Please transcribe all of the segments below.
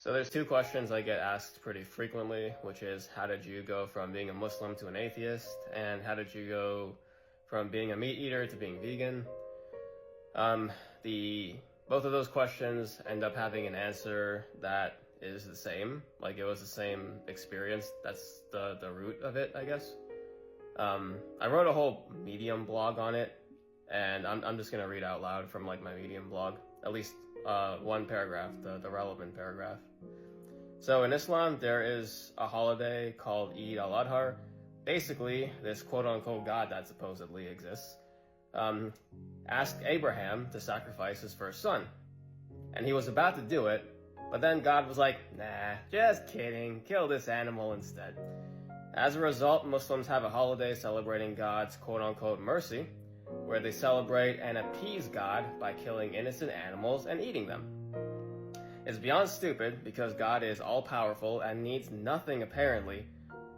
So there's two questions I get asked pretty frequently, which is how did you go from being a Muslim to an atheist, and how did you go from being a meat eater to being vegan? Both of those questions end up having an answer that is the same, like it was the same experience. That's the root of it, I guess. I wrote a whole Medium blog on it, and I'm just gonna read out loud from like my Medium blog, at least one paragraph, the relevant paragraph. So in Islam, there is a holiday called Eid al-Adha. Basically, this quote-unquote God that supposedly exists asked Abraham to sacrifice his first son. And he was about to do it, but then God was like, nah, just kidding, kill this animal instead. As a result, Muslims have a holiday celebrating God's quote-unquote mercy, where they celebrate and appease God by killing innocent animals and eating them. It's beyond stupid because God is all-powerful and needs nothing apparently,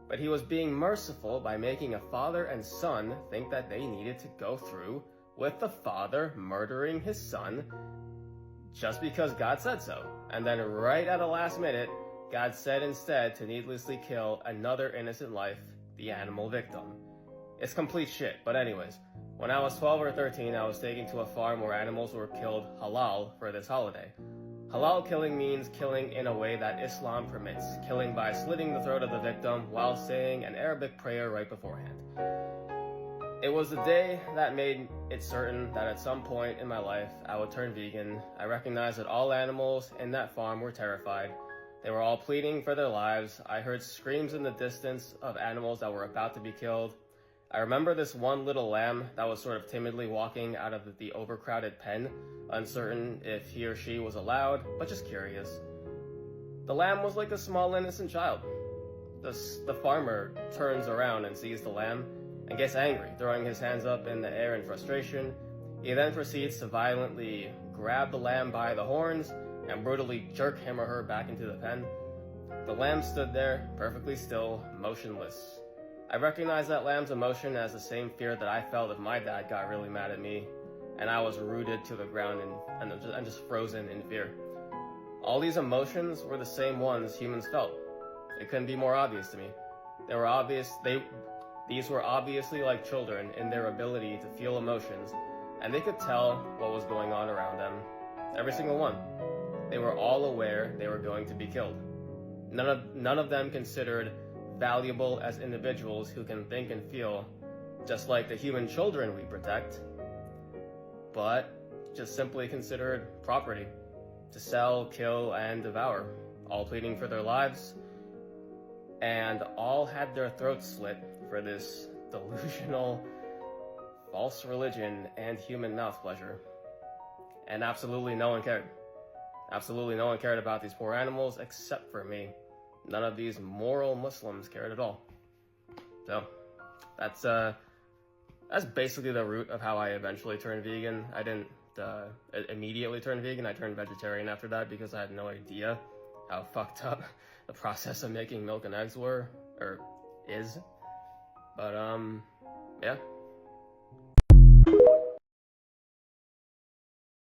but he was being merciful by making a father and son think that they needed to go through with the father murdering his son just because God said so. And then right at the last minute, God said instead to needlessly kill another innocent life, the animal victim. It's complete shit, but anyways, when I was 12 or 13, I was taken to a farm where animals were killed halal for this holiday. Halal killing means killing in a way that Islam permits, killing by slitting the throat of the victim while saying an Arabic prayer right beforehand. It was the day that made it certain that at some point in my life I would turn vegan. I recognized that all animals in that farm were terrified. They were all pleading for their lives. I heard screams in the distance of animals that were about to be killed. I remember this one little lamb that was sort of timidly walking out of the overcrowded pen, uncertain if he or she was allowed, but just curious. The lamb was like a small innocent child. The farmer turns around and sees the lamb and gets angry, throwing his hands up in the air in frustration. He then proceeds to violently grab the lamb by the horns and brutally jerk him or her back into the pen. The lamb stood there, perfectly still, motionless. I recognized that lamb's emotion as the same fear that I felt if my dad got really mad at me, and I was rooted to the ground and just frozen in fear. All these emotions were the same ones humans felt. It couldn't be more obvious to me. These were obviously like children in their ability to feel emotions, and they could tell what was going on around them. Every single one. They were all aware they were going to be killed. None of them considered valuable as individuals who can think and feel, just like the human children we protect, but just simply considered property to sell, kill, and devour, all pleading for their lives, and all had their throats slit for this delusional, false religion and human mouth pleasure. And absolutely no one cared. Absolutely no one cared about these poor animals except for me. None of these moral Muslims cared at all. So, that's basically the root of how I eventually turned vegan. I didn't immediately turn vegan. I turned vegetarian after that because I had no idea how fucked up the process of making milk and eggs is. But, yeah.